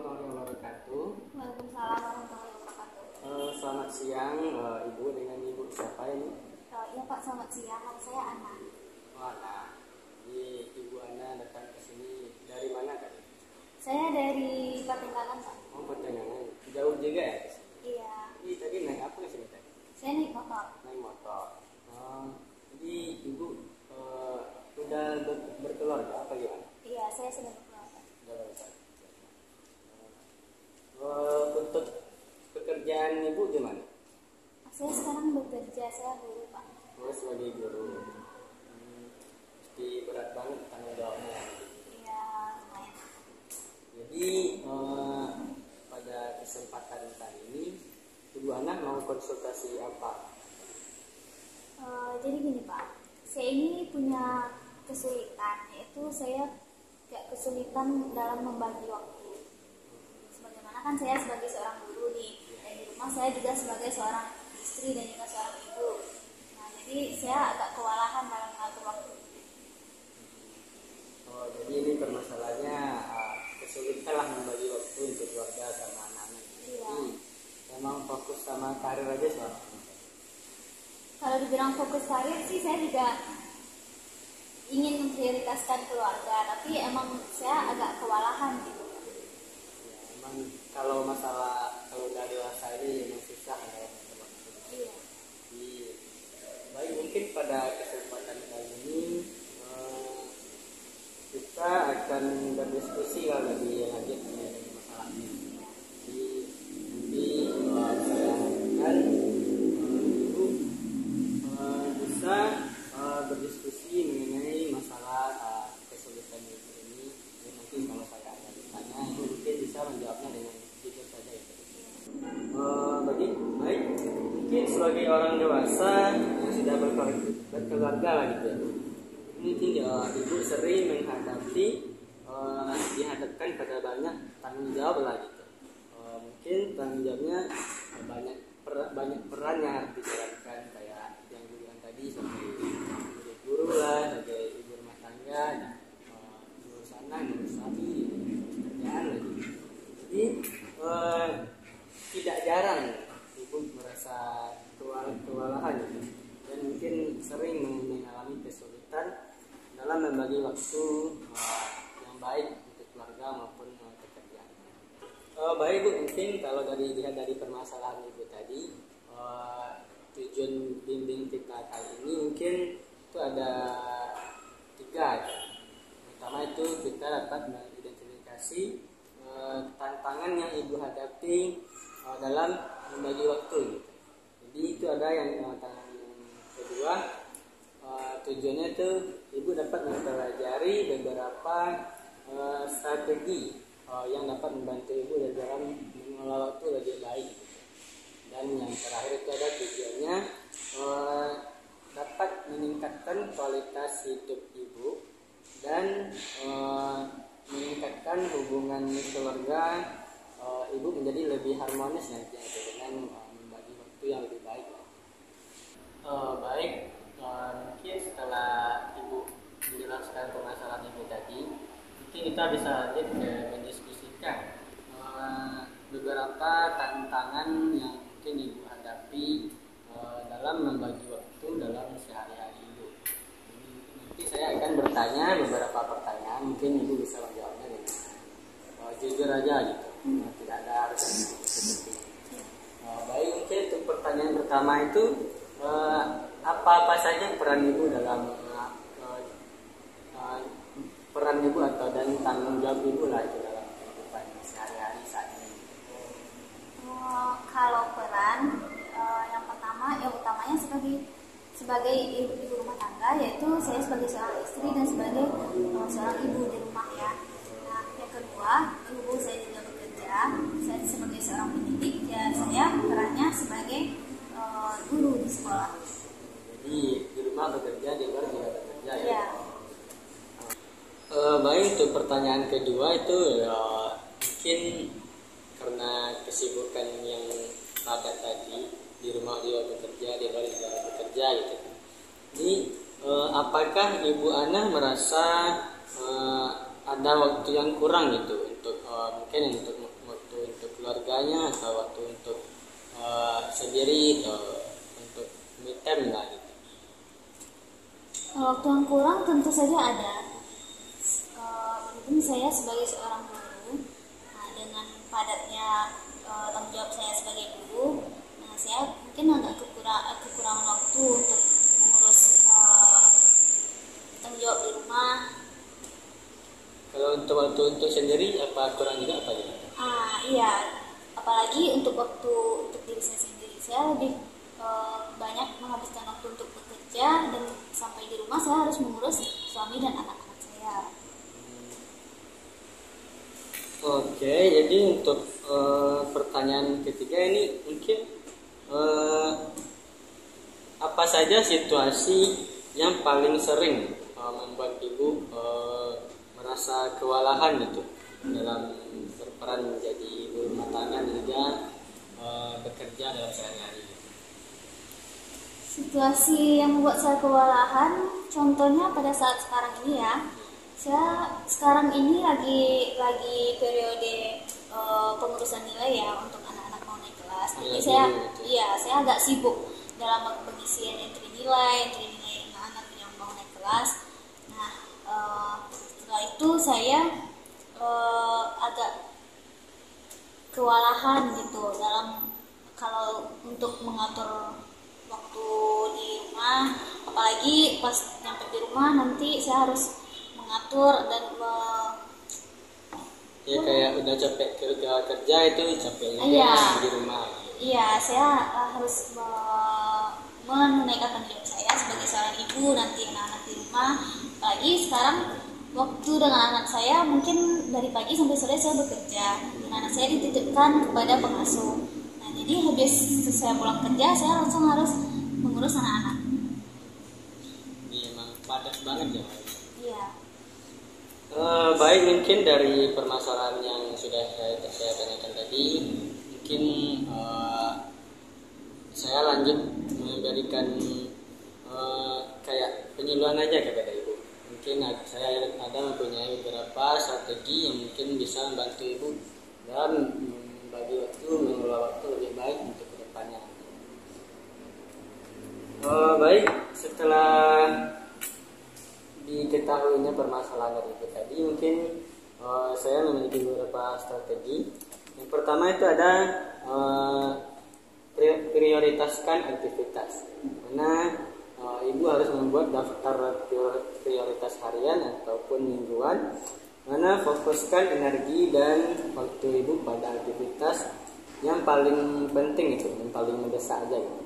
warahmatullahi wabarakatuh. Waalaikumsalam warahmatullahi wabarakatuh. Selamat siang, Ibu. Dengan Ibu siapa ini? Iya Pak, selamat siang. Nama saya Ana. Ana. Ini Ibu Ana datang ke sini dari mana tadi? Saya dari Patenganan Pak. Oh, Patenganan. Jauh juga ya? Iya. Ini tadi naik apa ke sini tadi? Saya naik motor. Naik motor. Jadi Ibu udah berkeluarga apa gimana? Iya, saya sudah berkeluarga. Udah berkeluarga. Untuk pekerjaan Ibu gimana? Saya sekarang bekerja, saya guru Pak. Oh, sebagai guru. Pasti berat banget tanggung jawabnya. Iya, lumayan. Jadi pada kesempatan kali ini Ibu Ana mau konsultasi apa? Jadi gini Pak, saya ini punya kesulitan, yaitu saya kayak kesulitan dalam membagi waktu. Sebagaimana kan saya sebagai seorang guru nih, dan di rumah saya juga sebagai seorang istri dan juga seorang ibu. Nah, jadi saya agak kewalahan dalam mengatur waktu. Oh, jadi ini permasalahannya kesulitan lah membagi waktu untuk keluarga sama anak-anak. Iya. Jadi memang fokus sama karir aja selama ini. Kalau dibilang fokus karir sih, saya juga ingin memprioritaskan keluarga, tapi emang saya agak kewalahan gitu. Ya, emang kalau udah dewasa ini memang susah dalam mengatur waktu. Iya. Jadi baik, mungkin pada kesempatan kali ini kita akan berdiskusi lebih lanjut mengenai masalah ini. Jadi nanti saya akan Ibu bisa berdiskusi mengenai masalah kesulitan Ibu ini. Dan nanti kalau saya ada bertanya, Ibu mungkin bisa menjawabnya dengan jujur saja. Baik, mungkin sebagai orang dewasa yang sudah berkeluarga lah gitu ya. Mungkin Ibu sering dihadapkan pada banyak tanggung jawab lah gitu. Mungkin tanggung jawabnya banyak peran yang harus dijalankan, kayak yang dibilang tadi sebagai guru lah, sebagai ibu rumah tangga, ngurus anak, ngurus suami, kerjaan lagi. Jadi tidak jarang Ibu merasa kewalahan gitu. Dan mungkin sering mengalami kesulitan dalam membagi waktu yang baik untuk keluarga maupun pekerjaan. Baik Bu, mungkin kalau dilihat dari permasalahan Ibu tadi, tujuan bimbing kita kali ini mungkin itu ada 3. Pertama itu kita dapat mengidentifikasi tantangan yang Ibu hadapi dalam membagi waktu gitu. Jadi itu ada yang tantangan kedua, tujuannya itu Ibu dapat mempelajari beberapa strategi yang dapat membantu Ibu dalam mengelola waktu lebih baik. Dan yang terakhir itu ada tujuannya dapat meningkatkan kualitas hidup Ibu dan meningkatkan hubungan keluarga Ibu menjadi lebih harmonis nanti dengan membagi waktu yang lebih baik. Baik, mungkin setelah Ibu menjelaskan permasalahan Ibu tadi, mungkin kita bisa lanjut mendiskusikan beberapa tantangan yang mungkin Ibu hadapi dalam membagi waktu dalam sehari-hari Ibu. Nanti saya akan bertanya beberapa pertanyaan, mungkin Ibu bisa menjawabnya dengan jujur aja gitu. Tidak ada harus seperti itu. Baik, mungkin untuk pertanyaan pertama itu apa saja peran Ibu dalam peran Ibu atau dan tanggung jawab Ibu lah itu dalam kehidupan sehari-hari saat ini. Kalau peran yang utamanya sebagai ibu rumah tangga, yaitu saya sebagai seorang istri dan sebagai seorang ibu di rumah ya. Nah, yang kedua, ibu saya juga bekerja, saya sebagai seorang pendidik ya, saya perannya sebagai guru di sekolah. Jadi di rumah bekerja, di luar juga bekerja ya. Ya. Baik, untuk pertanyaan kedua itu mungkin karena kesibukan yang padat tadi, di rumah juga bekerja, di luar juga bekerja gitu. Jadi apakah Ibu Ana merasa ada waktu yang kurang gitu untuk mungkin untuk keluarganya atau waktu untuk sendiri atau untuk me time lah gitu. Waktu yang kurang tentu saja ada. Berhubung saya sebagai seorang guru, nah dengan padatnya tanggung jawab saya sebagai guru, nah saya mungkin agak kekurangan waktu untuk mengurus tanggung jawab di rumah. Kalau untuk waktu untuk sendiri apa kurang juga apa ya? Iya, apalagi untuk waktu untuk diri saya sendiri, saya lebih banyak menghabiskan waktu untuk bekerja, dan sampai di rumah saya harus mengurus suami dan anak-anak saya. Oke, jadi untuk pertanyaan ketiga ini mungkin apa saja situasi yang paling sering membuat ibu merasa kewalahan gitu dalam berperan menjadi ibu rumah tangga dan juga bekerja dalam sehari-hari? Situasi yang membuat saya kewalahan, contohnya pada saat sekarang ini ya. Saya sekarang ini lagi periode pengurusan nilai ya untuk anak-anak mau naik kelas. Jadi saya agak sibuk dalam pengisian entry nilai anak-anak yang mau naik kelas. Nah, setelah itu saya agak kewalahan gitu dalam kalau untuk mengatur waktu di rumah, apalagi pas nyampe di rumah nanti saya harus mengatur dan ya kayak udah capek kerja itu capeknya di rumah. Iya, saya harus menunaikan tanggung jawab saya sebagai seorang ibu, nanti anak-anak di rumah. Apalagi sekarang waktu dengan anak saya mungkin dari pagi sampai sore saya bekerja, dan anak saya dititipkan kepada pengasuh. Nah, jadi habis saya pulang kerja saya langsung harus mengurus anak-anak. Iya, emang padat banget ya. Iya. Baik, mungkin dari permasalahan yang sudah saya tanyakan tadi, mungkin saya lanjut memberikan kayak penyuluhan aja kepada ibu. Mungkin saya ada mempunyai beberapa strategi yang mungkin bisa membantu ibu dalam membagi waktu, mengelola waktu lebih baik untuk kedepannya. Baik, setelah diketahuinya permasalahan dari ibu tadi, mungkin saya memiliki beberapa strategi. Yang pertama itu ada prioritaskan aktivitas. Karena ibu harus membuat daftar prioritas harian ataupun mingguan, mana fokuskan energi dan waktu ibu pada aktivitas yang paling penting itu, yang paling mendesak aja gitu.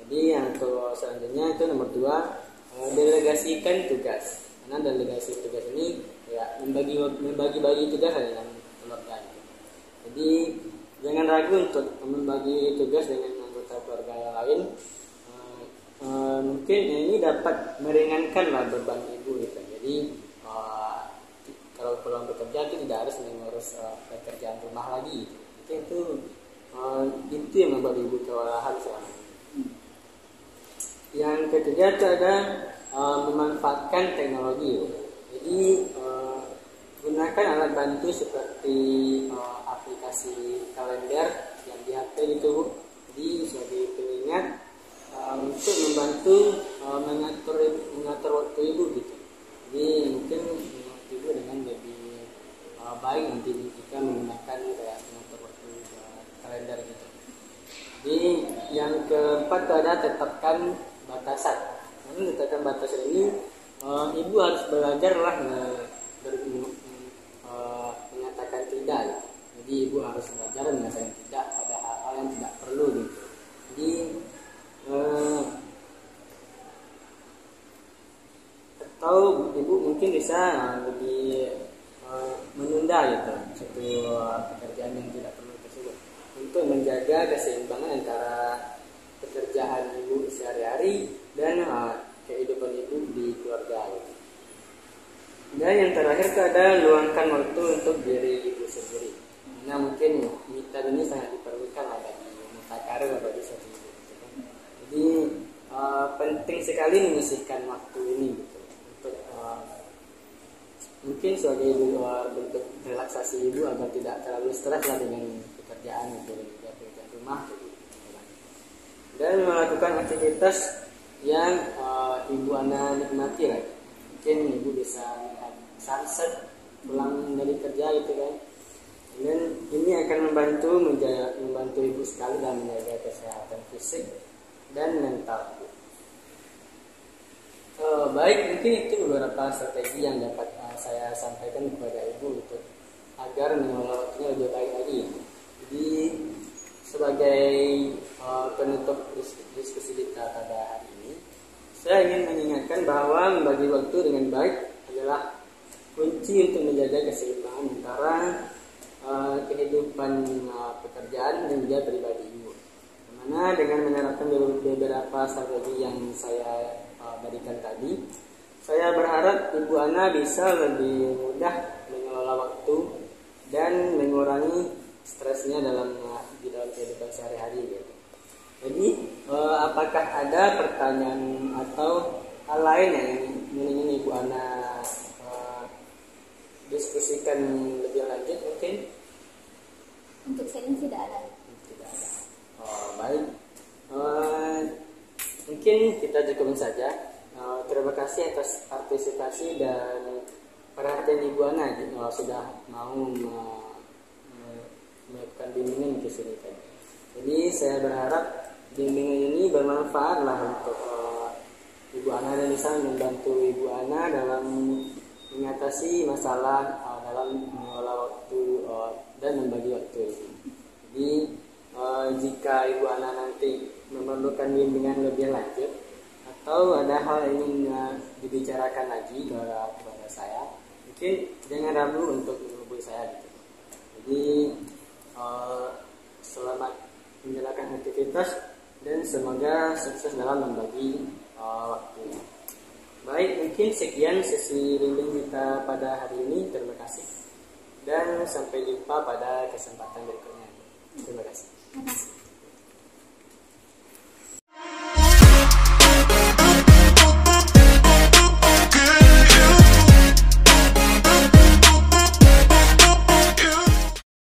Jadi yang selanjutnya itu nomor 2, delegasikan tugas. Karena delegasi tugas ini ya membagi tugas dengan keluarga. Jadi jangan ragu untuk membagi tugas dengan anggota keluarga yang lain. Mungkin ini dapat meringankanlah beban ibu gitu. Jadi kalau pulang bekerja itu tidak harus mengurus pekerjaan rumah lagi. Mungkin itu yang membuat ibu kewalahan selama ini. Yang ketiga itu ada memanfaatkan teknologi. Jadi gunakan alat bantu seperti aplikasi kalender yang di HP gitu. Jadi sebagai pengingat untuk membantu mengatur waktu ibu gitu. Jadi mungkin ibu dengan lebih baik nanti jika menggunakan kayak mengatur waktu kalender gitu. Jadi yang keempat itu ada tetapkan batasan. Namun tetapkan batasan ini ibu harus belajarlah menyatakan tidak gitu. Jadi ibu harus belajar menyatakan tidak pada hal-hal yang tidak perlu gitu. Jadi atau ibu mungkin bisa lebih menunda gitu satu pekerjaan yang tidak perlu tersebut untuk menjaga keseimbangan antara pekerjaan ibu sehari-hari dan kehidupan ibu di keluarga gitu. Dan yang terakhir itu ada luangkan waktu untuk diri ibu sendiri. Nah mungkin me time ini sangat diperlukan bagi wanita karir bagi seorang ibu gitu kan. Jadi penting sekali menyisihkan waktu ini gitu untuk mungkin sebagai bentuk relaksasi ibu agar tidak terlalu stres lah dengan pekerjaan pekerjaan rumah gitu. Dan melakukan aktivitas yang Ibu Ana nikmati lah. Mungkin Ibu bisa melihat sunset pulang dari kerja gitu kan. Dan ini akan membantu Ibu sekali dalam menjaga kesehatan fisik dan mental. Baik, mungkin itu beberapa strategi yang dapat saya sampaikan kepada Ibu untuk agar mengelola waktunya lebih baik lagi. Jadi sebagai penutup diskusi kita pada hari ini, saya ingin mengingatkan bahwa membagi waktu dengan baik adalah kunci untuk menjaga keseimbangan antara kehidupan pekerjaan dan juga pribadi Ibu. Dimana dengan menerapkan beberapa strategi yang saya berikan tadi, saya berharap Ibu Ana bisa lebih mudah mengelola waktu dan mengurangi stresnya di dalam kehidupan sehari-hari gitu. Jadi apakah ada pertanyaan atau hal lain yang ingin Ibu Ana diskusikan lebih lanjut mungkin? Untuk saya ini tidak ada. Tidak ada. Baik. Mungkin kita cukupin saja. Terima kasih atas partisipasi dan perhatian Ibu Ana sudah mau melakukan bimbingan ke sini kan. Jadi saya berharap bimbingan ini bermanfaat lah untuk Ibu Ana dan bisa membantu Ibu Ana dalam mengatasi masalah dalam mengelola waktu dan membagi waktu. Jadi jika Ibu Ana nanti memerlukan bimbingan lebih lanjut atau ada hal yang ingin dibicarakan lagi kepada saya, mungkin jangan ragu untuk menghubungi saya gitu. Jadi selamat menjalankan aktivitas dan semoga sukses dalam membagi waktu. Baik, mungkin sekian sesi bimbing kita pada hari ini. Terima kasih dan sampai jumpa pada kesempatan berikutnya. Terima kasih.